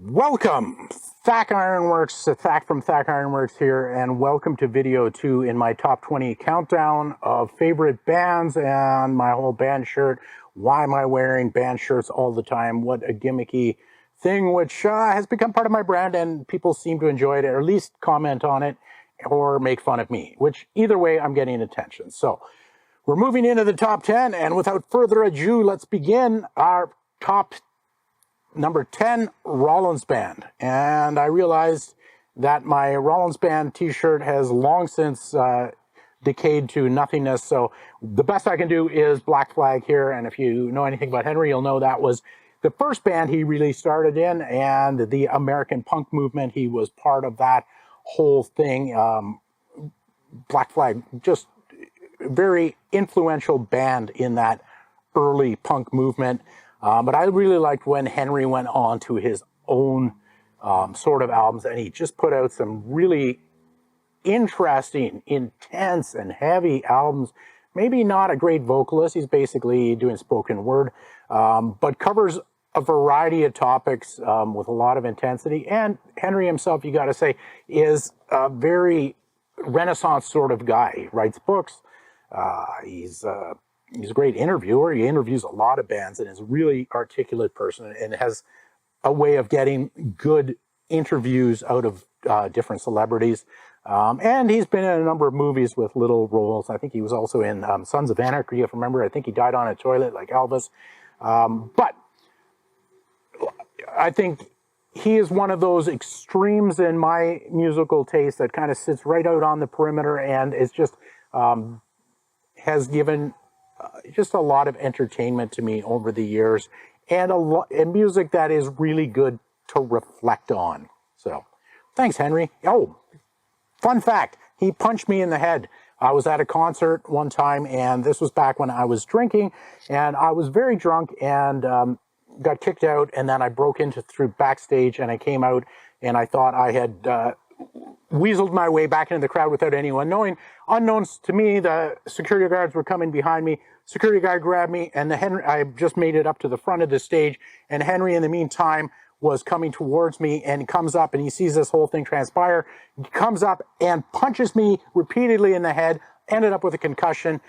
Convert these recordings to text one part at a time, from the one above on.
Welcome, Thack Ironworks, Thack from Thack Ironworks here, and welcome to video 2 in my top 20 countdown of favorite bands and my whole band shirt. Why am I wearing band shirts all the time? What a gimmicky thing, which has become part of my brand, and people seem to enjoy it, or at least comment on it, or make fun of me, which either way, I'm getting attention. So we're moving into the top 10, and without further ado, let's begin our top number 10, Rollins Band. And I realized that my Rollins Band t-shirt has long since decayed to nothingness, so the best I can do is Black Flag here. And if you know anything about Henry, you'll know that was the first band he really started in, and the American punk movement. He was part of that whole thing. Black Flag, just very influential band in that early punk movement. But I really liked when Henry went on to his own sort of albums, and he just put out some really interesting, intense, and heavy albums. Maybe not a great vocalist. He's basically doing spoken word, but covers a variety of topics with a lot of intensity. And Henry himself, you got to say, is a very Renaissance sort of guy. He writes books. He's a great interviewer. He interviews a lot of bands and is a really articulate person and has a way of getting good interviews out of different celebrities. And he's been in a number of movies with little roles. I think he was also in Sons of Anarchy, if you remember. I think he died on a toilet like Elvis. But I think he is one of those extremes in my musical taste that kind of sits right out on the perimeter and is just has given just a lot of entertainment to me over the years, and and music that is really good to reflect on. So thanks, Henry. Oh, fun fact, he punched me in the head. I was at a concert one time, and this was back when I was drinking, and I was very drunk and got kicked out, and then I broke into through backstage, and I came out, and I thought I had weaseled my way back into the crowd without anyone knowing. Unknowns to me, the security guards were coming behind me. Security guard grabbed me, and I just made it up to the front of the stage, and Henry, in the meantime, was coming towards me, and he comes up, and he sees this whole thing transpire. He comes up and punches me repeatedly in the head, ended up with a concussion,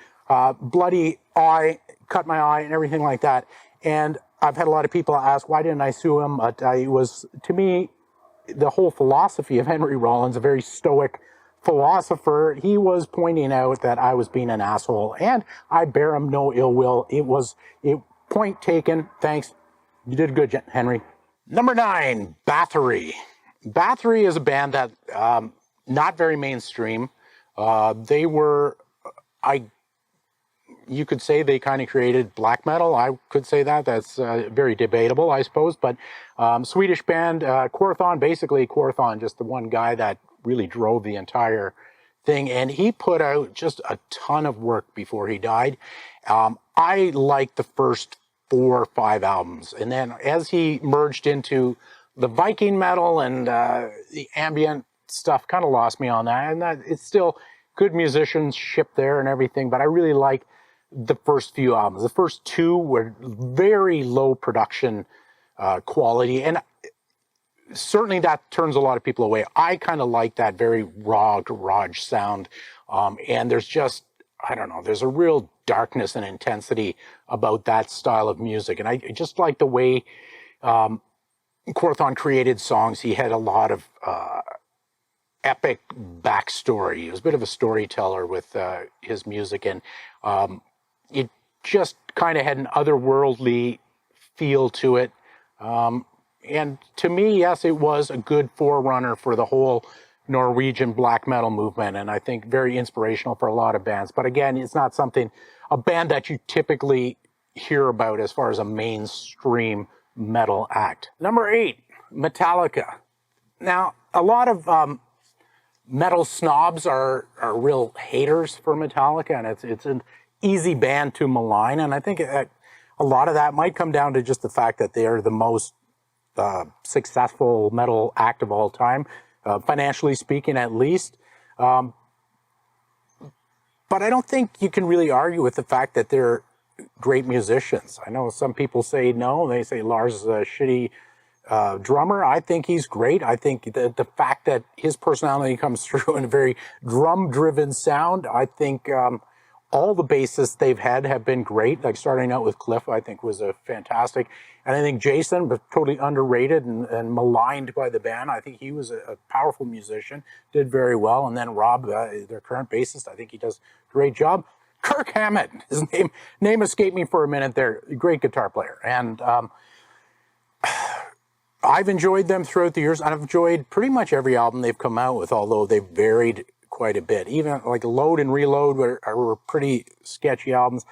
bloody eye, cut my eye, and everything like that. And I've had a lot of people ask, why didn't I sue him? But it was, to me, the whole philosophy of Henry Rollins, a very stoic philosopher. He was pointing out that I was being an asshole, and I bear him no ill will. Point taken. Thanks. You did good, Henry. Number 9, Bathory. Bathory is a band that not very mainstream. They were, you could say they kind of created black metal. I could say that. That's very debatable, I suppose. But Swedish band, basically Quorthon, just the one guy that really drove the entire thing. And he put out just a ton of work before he died. I liked the first 4 or 5 albums. And then as he merged into the Viking metal and the ambient stuff, kind of lost me on that. And that it's still good musicianship there and everything. But I really like the first few albums. The first 2 were very low production quality, and certainly that turns a lot of people away. I kind of like that very raw garage sound, and there's just, I don't know, there's a real darkness and intensity about that style of music, and I just like the way Quorthon created songs. He had a lot of epic backstory. He was a bit of a storyteller with his music, and it just kind of had an otherworldly feel to it. And to me, yes, it was a good forerunner for the whole Norwegian black metal movement, and I think very inspirational for a lot of bands. But again, it's not a band that you typically hear about as far as a mainstream metal act. Number 8, Metallica. Now, a lot of metal snobs are real haters for Metallica, and it's an easy band to malign, and I think a lot of that might come down to just the fact that they are the most successful metal act of all time, financially speaking at least. But I don't think you can really argue with the fact that they're great musicians. I know some people say no, they say Lars is a shitty drummer, I think he's great. I think the fact that his personality comes through in a very drum-driven sound, I think all the bassists they've had have been great. Like starting out with Cliff, I think was a fantastic. And I think Jason was totally underrated and maligned by the band. I think he was a powerful musician, did very well. And then Rob, their current bassist, I think he does a great job. Kirk Hammett, his name escaped me for a minute there. Great guitar player. And I've enjoyed them throughout the years. I've enjoyed pretty much every album they've come out with, although they've varied quite a bit. Even like Load and Reload were pretty sketchy albums.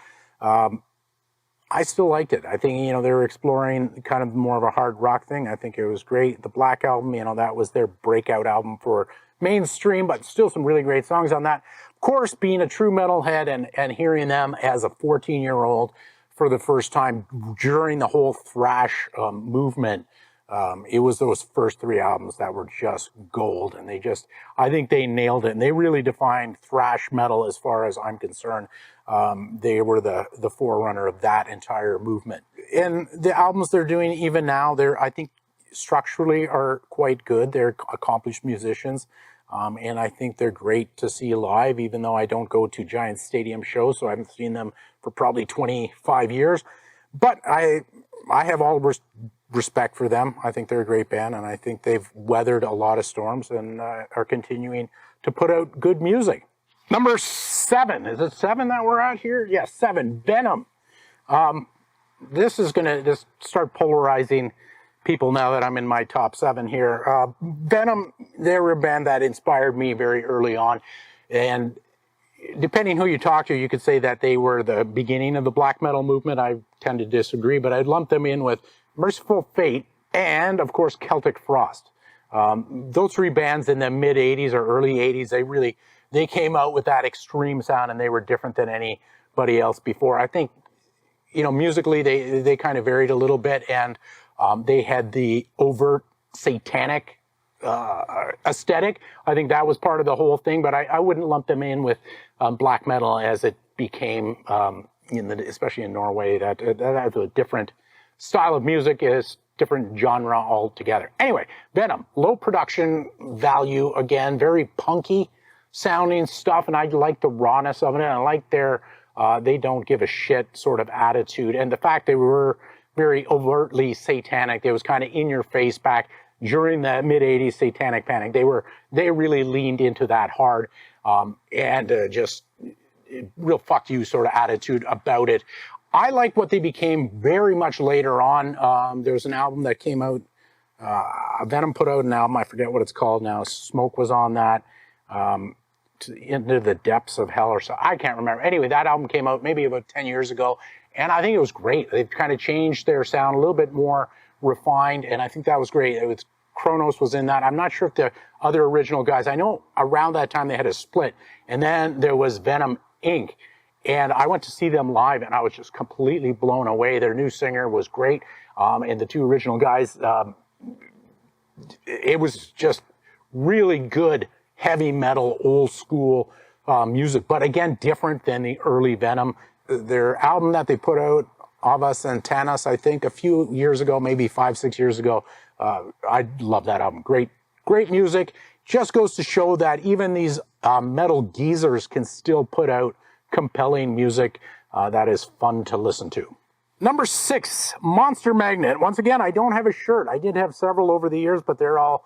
I still liked it. I think, you know, they were exploring kind of more of a hard rock thing. I think it was great. The Black Album, you know, that was their breakout album for mainstream, but still some really great songs on that. Of course, being a true metalhead and hearing them as a 14-year-old for the first time during the whole thrash movement, it was those first three albums that were just gold, and I think they nailed it, and they really defined thrash metal as far as I'm concerned. They were the forerunner of that entire movement. And the albums they're doing even now, I think structurally are quite good. They're accomplished musicians, and I think they're great to see live, even though I don't go to giant stadium shows, so I haven't seen them for probably 25 years. But I have all respect for them. I think they're a great band, and I think they've weathered a lot of storms and are continuing to put out good music. Number 7. Is it 7 that we're at here? Yes, 7. Venom. This is going to just start polarizing people now that I'm in my top 7 here. Venom, they were a band that inspired me very early on. And depending who you talk to, you could say that they were the beginning of the black metal movement. I tend to disagree, but I'd lump them in with Merciful Fate and, of course, Celtic Frost. Those three bands in the mid-'80s or early '80s, they came out with that extreme sound, and they were different than anybody else before. I think, you know, musically they kind of varied a little bit, and they had the overt satanic aesthetic. I think that was part of the whole thing, but I wouldn't lump them in with black metal as it became, especially in Norway. That has a different style of music, is different genre altogether. Anyway, Venom, low production value, again, very punky sounding stuff, and I like the rawness of it, and I like their they don't give a shit sort of attitude, and the fact they were very overtly satanic. They was kind of in your face back during the mid-'80s satanic panic. They really leaned into that hard, and just real fuck you sort of attitude about it. I like what they became very much later on. There was an album that came out, Venom put out an album, I forget what it's called now. Smoke was on that, Into the Depths of Hell or so. I can't remember. Anyway, that album came out maybe about 10 years ago, and I think it was great. They've kind of changed their sound, a little bit more refined, and I think that was great. Kronos was in that. I'm not sure if the other original guys, I know around that time they had a split, and then there was Venom Inc., and I went to see them live, and I was just completely blown away. Their new singer was great, and the two original guys, it was just really good heavy metal, old school music, but again, different than the early Venom. Their album that they put out, Ava Santanas, I think, a few years ago, maybe 5-6 years ago, I love that album. Great music. Just goes to show that even these metal geezers can still put out compelling music that is fun to listen to. Number 6, Monster Magnet. Once again, I don't have a shirt. I did have several over the years, but they're all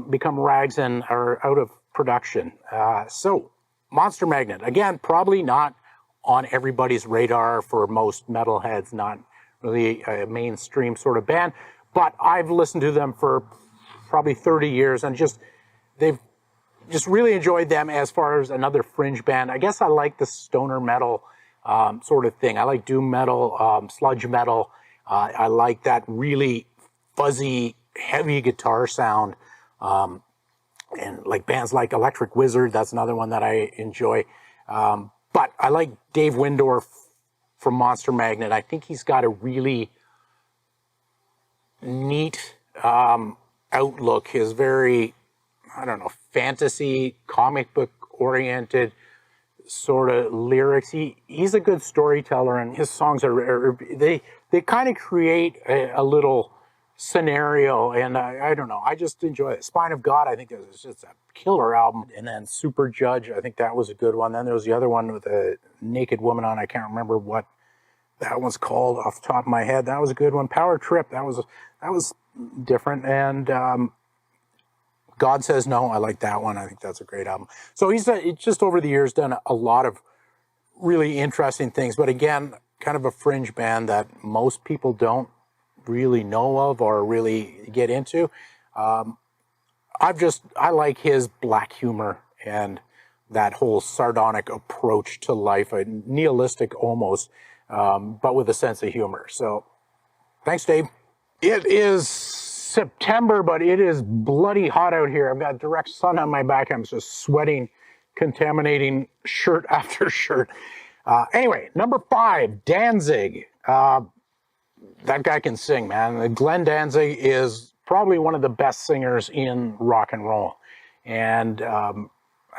become rags and are out of production. So, Monster Magnet, again, probably not on everybody's radar for most metalheads, not really a mainstream sort of band, but I've listened to them for probably 30 years, and they've just really enjoyed them as far as another fringe band. I guess I like the stoner metal sort of thing. I like doom metal, sludge metal. I like that really fuzzy, heavy guitar sound. And like bands like Electric Wizard, that's another one that I enjoy. But I like Dave Windorf from Monster Magnet. I think he's got a really neat outlook. His very, I don't know, fantasy, comic book oriented sort of lyrics. He's a good storyteller, and his songs they kind of create a little scenario, and I don't know, I just enjoy it. Spine of God, I think it was just a killer album. And then Super Judge, I think that was a good one. Then there was the other one with a naked woman on, I can't remember what that one's called off the top of my head. That was a good one. Power Trip, that was different. And God Says No, I like that one. I think that's a great album. So he's just over the years done a lot of really interesting things, but again, kind of a fringe band that most people don't really know of or really get into. I like his black humor and that whole sardonic approach to life, a nihilistic almost, but with a sense of humor. So thanks, Dave. It is September, but it is bloody hot out here. I've got direct sun on my back. I'm just sweating, contaminating shirt after shirt. Anyway, number 5, Danzig. That guy can sing, man. Glenn Danzig is probably one of the best singers in rock and roll. And I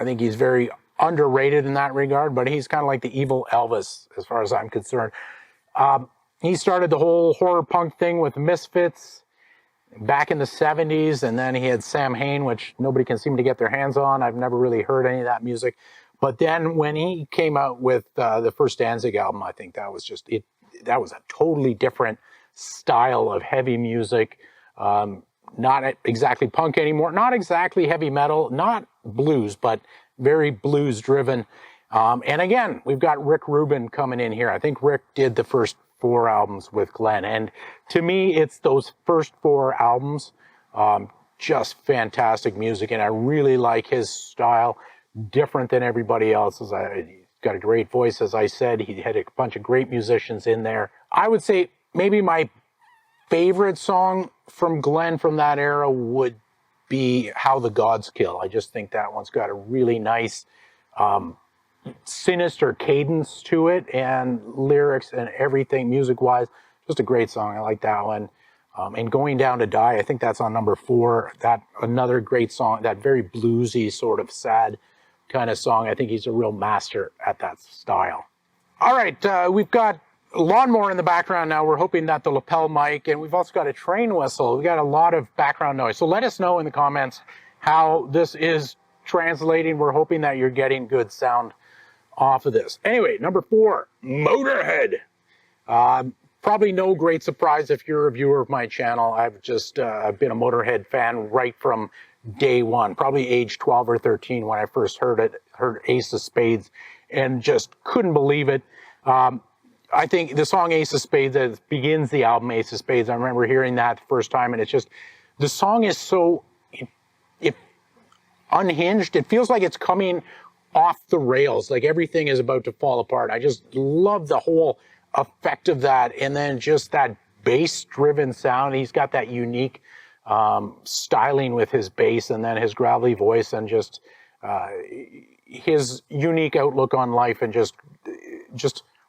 think he's very underrated in that regard, but he's kind of like the evil Elvis as far as I'm concerned. He started the whole horror punk thing with Misfits back in the 70s, and then he had Sam Hain, which nobody can seem to get their hands on. I've never really heard any of that music. But then when he came out with the first Danzig album, I think that was just it. That was a totally different style of heavy music. Not exactly punk anymore, not exactly heavy metal, not blues, but very blues driven. And again, we've got Rick Rubin coming in here. I think Rick did the first 4 albums with Glenn. And to me, it's those first 4 albums, just fantastic music. And I really like his style, different than everybody else's. He's got a great voice, as I said. He had a bunch of great musicians in there. I would say maybe my favorite song from Glenn from that era would be How the Gods Kill. I just think that one's got a really nice, sinister cadence to it, and lyrics and everything music-wise. Just a great song. I like that one. And Going Down to Die, I think that's on number 4. That another great song, that very bluesy sort of sad kind of song. I think he's a real master at that style. All right, we've got a lawnmower in the background now. We're hoping that the lapel mic, and we've also got a train whistle. We've got a lot of background noise. So let us know in the comments how this is translating. We're hoping that you're getting good sound off of this. Anyway, number 4, Motorhead. Probably no great surprise if you're a viewer of my channel. I've just been a Motorhead fan right from day one, probably age 12 or 13 when I first heard Ace of Spades, and just couldn't believe it. I think the song Ace of Spades that begins the album Ace of Spades, I remember hearing that the first time, and it's just, the song is so unhinged. It feels like it's coming off the rails, like everything is about to fall apart. I just love the whole effect of that, and then just that bass-driven sound. He's got that unique styling with his bass, and then his gravelly voice, and just his unique outlook on life, and just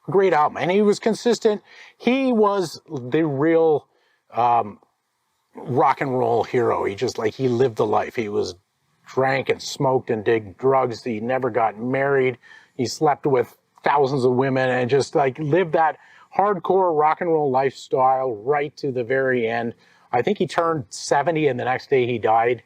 a great album. And he was consistent. He was the real rock and roll hero. He lived the life. He was drank and smoked and did drugs. He never got married. He slept with thousands of women and just lived that hardcore rock and roll lifestyle right to the very end. I think he turned 70 and the next day he died.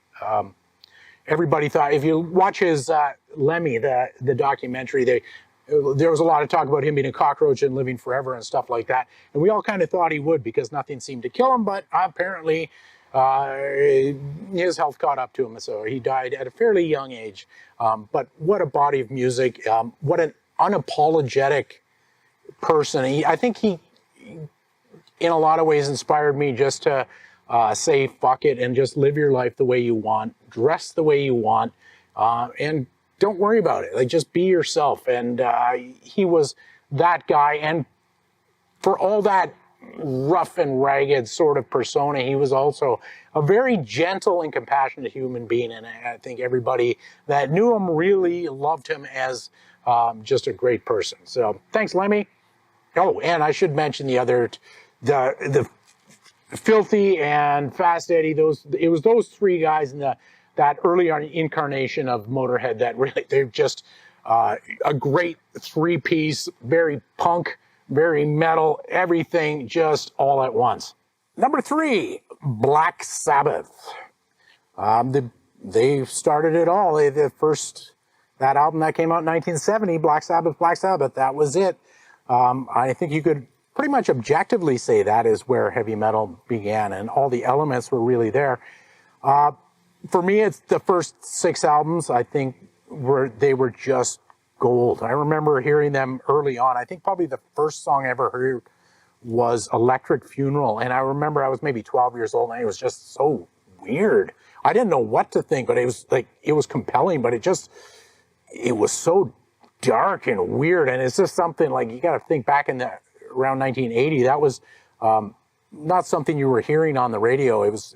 Everybody thought, if you watch his Lemmy, the documentary, there was a lot of talk about him being a cockroach and living forever and stuff like that. And we all kind of thought he would, because nothing seemed to kill him, but apparently his health caught up to him, so he died at a fairly young age. But what a body of music, what an unapologetic person. I think he, in a lot of ways, inspired me just to say fuck it and just live your life the way you want, dress the way you want, and don't worry about it. Just be yourself. And he was that guy. And for all that rough and ragged sort of persona, he was also a very gentle and compassionate human being. And I think everybody that knew him really loved him as just a great person. So thanks, Lemmy. Oh, and I should mention the Filthy and Fast Eddie. It was those 3 guys in that early incarnation of Motorhead that really, they're just a great 3-piece, very punk, very metal, everything just all at once. Number 3, Black Sabbath. They started it all. That album that came out in 1970, Black Sabbath, Black Sabbath, that was it. I think you could pretty much objectively say that is where heavy metal began, and all the elements were really there. For me, it's the first 6 albums, I think, they were just gold. I remember hearing them early on. I think probably the first song I ever heard was Electric Funeral, and I remember I was maybe 12 years old, and it was just so weird. I didn't know what to think, but it was compelling, but it was so dark and weird, and it's just something like, you got to think back around 1980, that was not something you were hearing on the radio. It was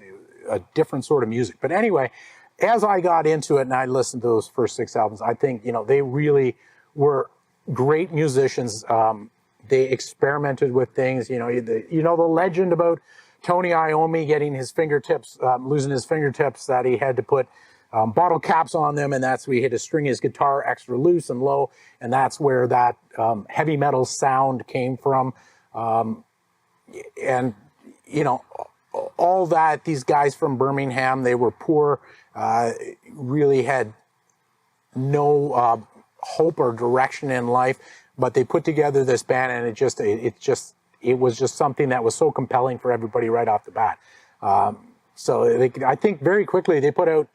a different sort of music. But anyway, as I got into it and I listened to those first 6 albums, I think, they really were great musicians. They experimented with things, the legend about Tony Iommi getting his fingertips, losing his fingertips, that he had to put bottle caps on them, and that's where he had to string his guitar extra loose and low, and that's where that heavy metal sound came from. And, all that, these guys from Birmingham, they were poor, really had no hope or direction in life, but they put together this band, and it was just something that was so compelling for everybody right off the bat. I think very quickly they put out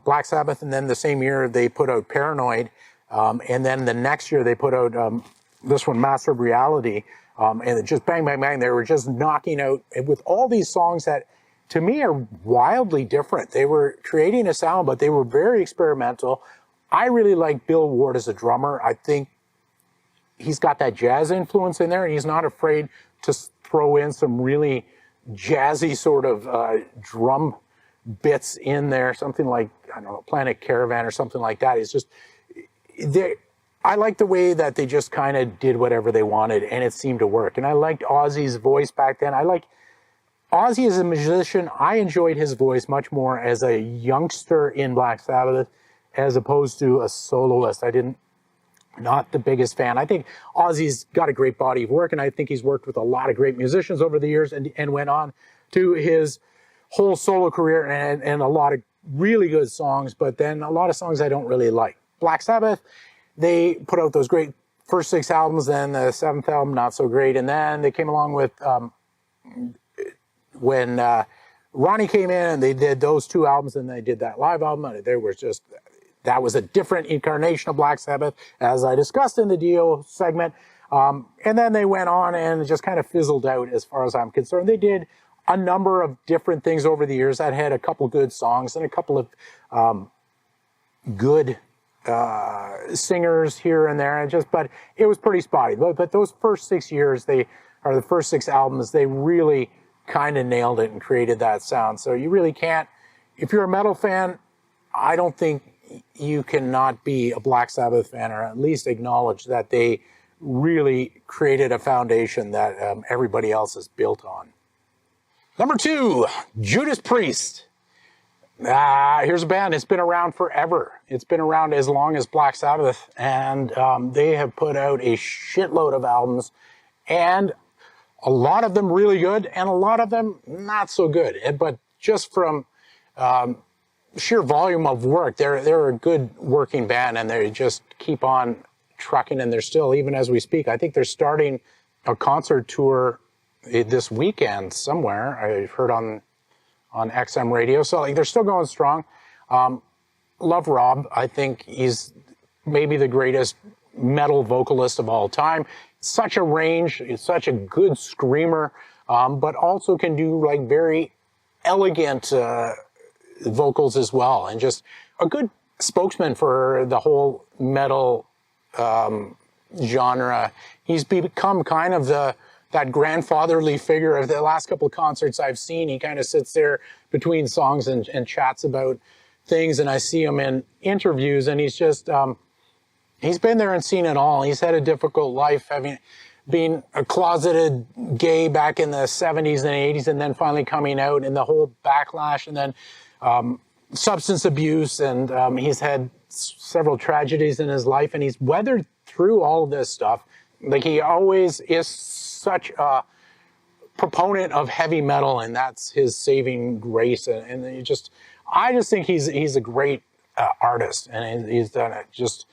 Black Sabbath, and then the same year they put out Paranoid, and then the next year they put out this one, Master of Reality, and it just bang, bang, bang. They were just knocking out with all these songs that, to me, are wildly different. They were creating a sound, but they were very experimental. I really like Bill Ward as a drummer. I think he's got that jazz influence in there, and he's not afraid to throw in some really jazzy sort of drum bits in there, something like, I don't know, Planet Caravan or something like that. It's just, I like the way that they just kind of did whatever they wanted, and it seemed to work. And I liked Ozzy's voice back then. I like Ozzy as a musician. I enjoyed his voice much more as a youngster in Black Sabbath as opposed to a soloist. Not the biggest fan. I think Ozzy's got a great body of work, and I think he's worked with a lot of great musicians over the years, and went on to his whole solo career and a lot of really good songs, but then a lot of songs I don't really like. Black Sabbath, they put out those great first 6 albums, then the 7th album, not so great, and then they came along with, when Ronnie came in, and they did those 2 albums, and they did that live album, and that was a different incarnation of Black Sabbath, as I discussed in the Dio segment. And then they went on and it just kind of fizzled out as far as I'm concerned. They did a number of different things over the years that had a couple good songs and a couple of good singers here and there, but it was pretty spotty. But those first 6 years, the first 6 albums, they really kind of nailed it and created that sound. So you really can't, if you're a metal fan, I don't think you cannot be a Black Sabbath fan, or at least acknowledge that they really created a foundation that everybody else is built on. Number 2, Judas Priest. Here's a band that's been around forever. It's been around as long as Black Sabbath, and they have put out a shitload of albums, and a lot of them really good, and a lot of them not so good. But just from sheer volume of work, they're a good working band, and they just keep on trucking, and they're still, even as we speak, I think they're starting a concert tour this weekend somewhere. I've heard on XM radio, so they're still going strong. Love Rob. I think he's maybe the greatest metal vocalist of all time. Such a range, he's such a good screamer, but also can do very elegant vocals as well, and just a good spokesman for the whole metal genre. He's become kind of that grandfatherly figure. Of the last couple of concerts I've seen, he kind of sits there between songs and chats about things, and I see him in interviews, and he's just he's been there and seen it all. He's had a difficult life, being a closeted gay back in the 70s and 80s, and then finally coming out, and the whole backlash, and then substance abuse, and he's had several tragedies in his life, and he's weathered through all of this stuff. He always is such a proponent of heavy metal, and that's his saving grace. And I just think he's a great artist, and he's done it.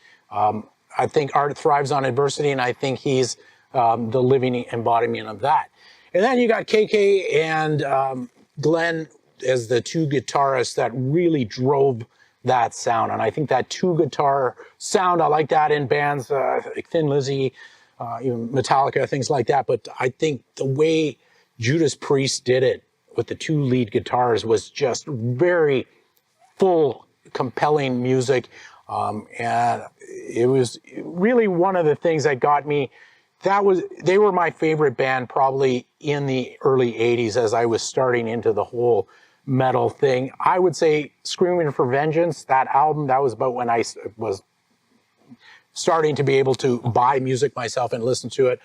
I think art thrives on adversity, and I think he's the living embodiment of that. And then you got KK and Glenn as the two guitarists that really drove that sound. And I think that two guitar sound, I like that in bands like Thin Lizzy, even Metallica, things like that. But I think the way Judas Priest did it with the two lead guitars was just very full, compelling music. And it was really one of the things that got me. They were my favorite band probably in the early 80s as I was starting into the whole metal thing. I would say Screaming for Vengeance, that album, that was about when I was starting to be able to buy music myself and listen to it.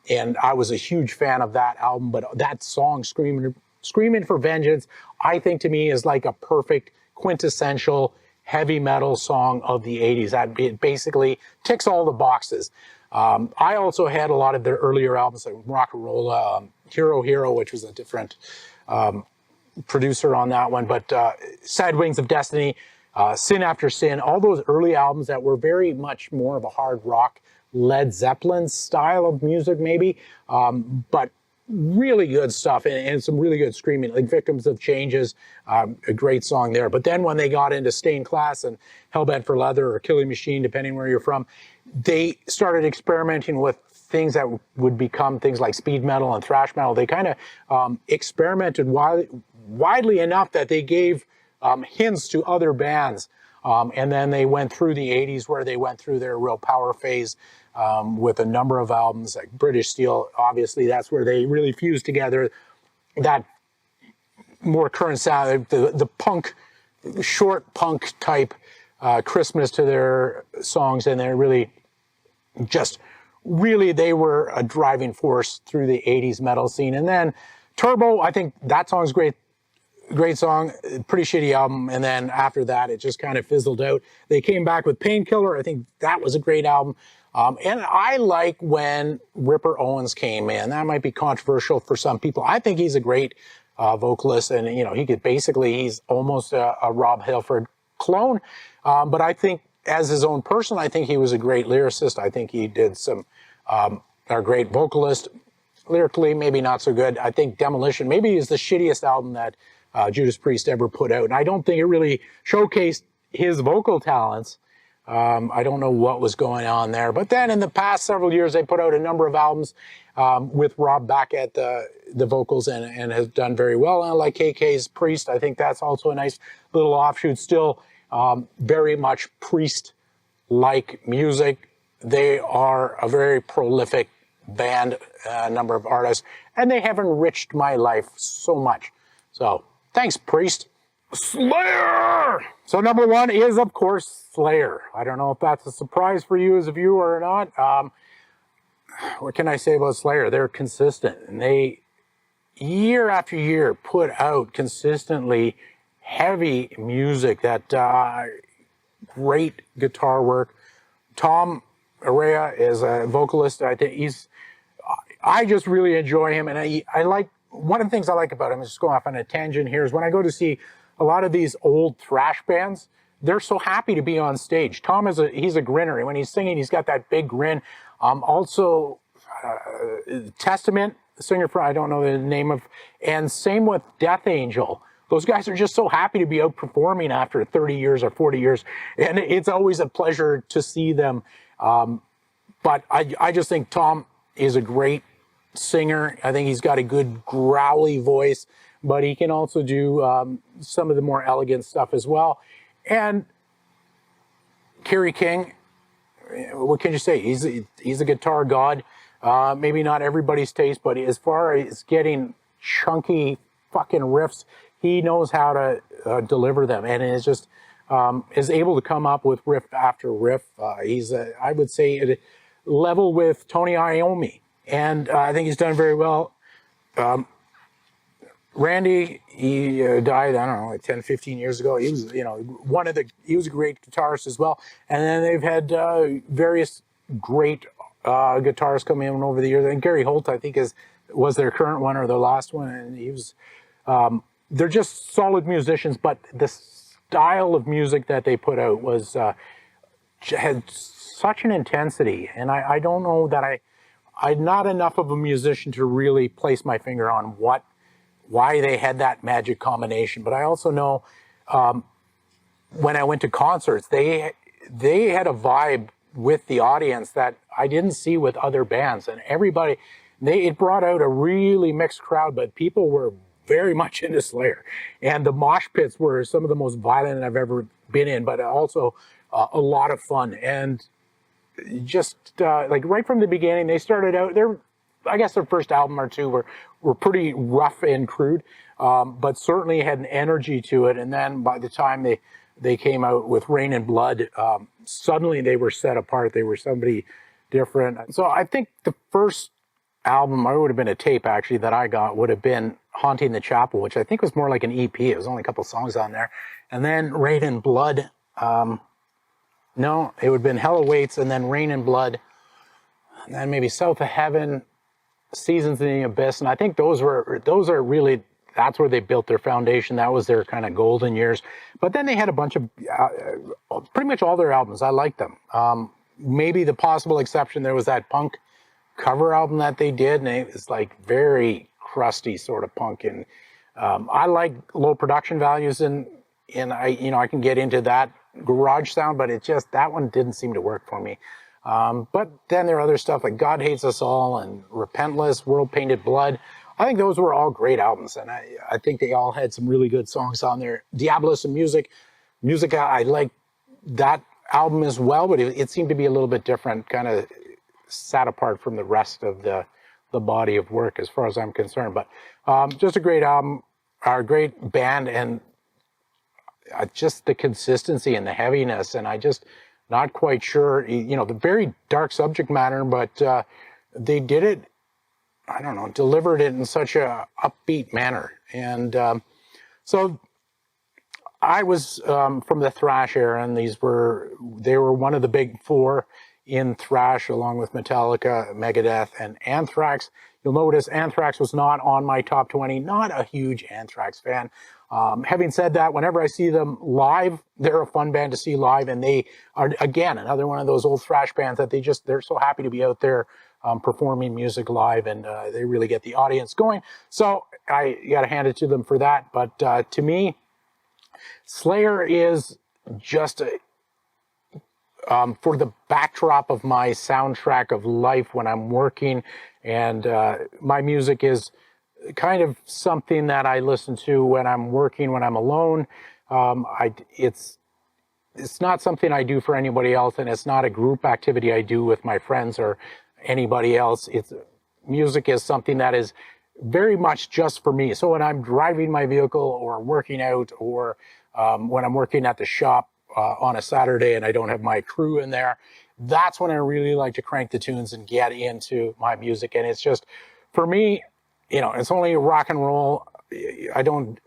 And I was a huge fan of that album, but that song, Screaming for Vengeance, I think to me is like a perfect quintessential heavy metal song of the 80s. That it basically ticks all the boxes. I also had a lot of their earlier albums, like Rock and Roll, Hero, which was a different producer on that one, but Sad Wings of Destiny, Sin After Sin, all those early albums that were very much more of a hard rock, Led Zeppelin style of music maybe, but really good stuff and some really good screaming, like Victims of Changes, a great song there. But then when they got into Stained Class and Hellbent for Leather or Killing Machine, depending where you're from, they started experimenting with things that would become things like speed metal and thrash metal. They kind of experimented widely enough that they gave hints to other bands. And then they went through the 80s where they went through their real power phase with a number of albums like British Steel. Obviously, that's where they really fused together that more current sound, the punk, short punk type Christmas to their songs. And they're really they were a driving force through the 80s metal scene. And then Turbo, I think that song's great song, pretty shitty album. And then after that, it just kind of fizzled out. They came back with Painkiller. I think that was a great album. And I like when Ripper Owens came in. That might be controversial for some people. I think he's a great vocalist, and he's almost a Rob Halford clone. But I think as his own person, I think he was a great lyricist. I think he did a great vocalist. Lyrically, maybe not so good. I think Demolition maybe is the shittiest album that Judas Priest ever put out. And I don't think it really showcased his vocal talents. I don't know what was going on there. But then in the past several years, they put out a number of albums with Rob back at the vocals and has done very well. And like KK's Priest, I think that's also a nice little offshoot. Still very much Priest-like music. They are a very prolific band, a number of artists, and they have enriched my life so much. So thanks, Priest. Slayer! So number one is, of course, Slayer. I don't know if that's a surprise for you as a viewer or not. What can I say about Slayer? They're consistent, and they, year after year, put out consistently heavy music, that great guitar work. Tom Araya is a vocalist. I think I just really enjoy him, and I like, one of the things I like about him, is just going off on a tangent here, is when I go to see a lot of these old thrash bands, they're so happy to be on stage. Tom he's a grinner. When he's singing, he's got that big grin. Also, Testament, the singer for, I don't know the name of, and same with Death Angel. Those guys are just so happy to be out performing after 30 years or 40 years. And it's always a pleasure to see them. But I just think Tom is a great singer. I think he's got a good growly voice, but he can also do some of the more elegant stuff as well. And Kerry King, what can you say? He's a guitar god. Maybe not everybody's taste, but as far as getting chunky fucking riffs, he knows how to deliver them, and is just is able to come up with riff after riff. He's I would say at a level with Tony Iommi, and I think he's done very well. Randy, he died, I don't know, like 10, 15 years ago. He was, he was a great guitarist as well. And then they've had various great guitarists come in over the years. And Gary Holt, I think, is was their current one or their last one, and he was. They're just solid musicians, but the style of music that they put out was had such an intensity, and I don't know that I'm not enough of a musician to really place my finger on why they had that magic combination. But I also know when I went to concerts, they had a vibe with the audience that I didn't see with other bands, and everybody it brought out a really mixed crowd, but people were very much into Slayer, and the mosh pits were some of the most violent I've ever been in, but also a lot of fun. And just like right from the beginning, they started out. I guess their first album or two were pretty rough and crude, but certainly had an energy to it. And then by the time they came out with Rain and Blood, suddenly they were set apart. They were somebody different. So I think the first album, I would have been a tape actually that I got, would have been Haunting the Chapel, which I think was more like an EP. It was only a couple songs on there. And then Rain and Blood. No, it would have been Hell Awaits, and then Rain and Blood, and then maybe South of Heaven, Seasons in the Abyss. And I think those are really, that's where they built their foundation. That was their kind of golden years. But then they had a bunch of, pretty much all their albums. I liked them. Maybe the possible exception, there was that punk cover album that they did, and it was like very crusty sort of punk. And I like low production values, and I can get into that garage sound, but that one didn't seem to work for me. But then there are other stuff like God Hates Us All and Repentless, World Painted Blood. I think those were all great albums, and I think they all had some really good songs on there. Diabolus and Music, I like that album as well, but it seemed to be a little bit different, kind of sat apart from the rest of the body of work as far as I'm concerned. But just a great album, a great band, and just the consistency and the heaviness, and I just not quite sure, the very dark subject matter, but they did it, I don't know, delivered it in such a upbeat manner. And so I was from the thrash era, and they were one of the big four in thrash, along with Metallica, Megadeth, and Anthrax. You'll notice Anthrax was not on my top 20, not a huge Anthrax fan. Having said that, whenever I see them live, they're a fun band to see live, and they are, again, another one of those old thrash bands that they're so happy to be out there performing music live, and they really get the audience going. So I got to hand it to them for that. But to me, Slayer is just for the backdrop of my soundtrack of life when I'm working, and my music is kind of something that I listen to when I'm working, when I'm alone. It's not something I do for anybody else, and it's not a group activity I do with my friends or anybody else. Music is something that is very much just for me. So when I'm driving my vehicle or working out, or when I'm working at the shop on a Saturday and I don't have my crew in there, that's when I really like to crank the tunes and get into my music. And it's just, for me, it's only rock and roll. I don't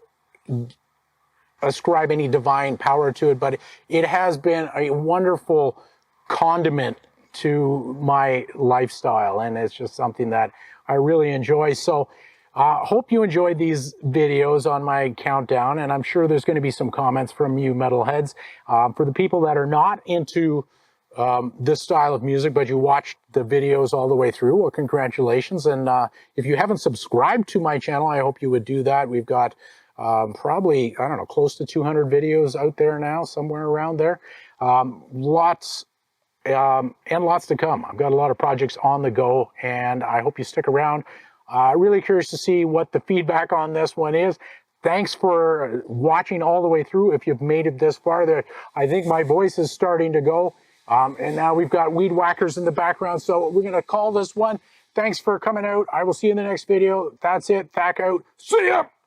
ascribe any divine power to it, but it has been a wonderful condiment to my lifestyle, and it's just something that I really enjoy. So hope you enjoyed these videos on my countdown, and I'm sure there's going to be some comments from you metalheads. For the people that are not into this style of music, but you watched the videos all the way through, well, congratulations. And if you haven't subscribed to my channel, I hope you would do that. We've got probably, I don't know, close to 200 videos out there now, somewhere around there. Lots and lots to come. I've got a lot of projects on the go, and I hope you stick around. Really curious to see what the feedback on this one is. Thanks for watching all the way through. If you've made it this far, there, I think my voice is starting to go. And now we've got weed whackers in the background, so we're going to call this one. Thanks for coming out. I will see you in the next video. That's it. Thack out. See ya!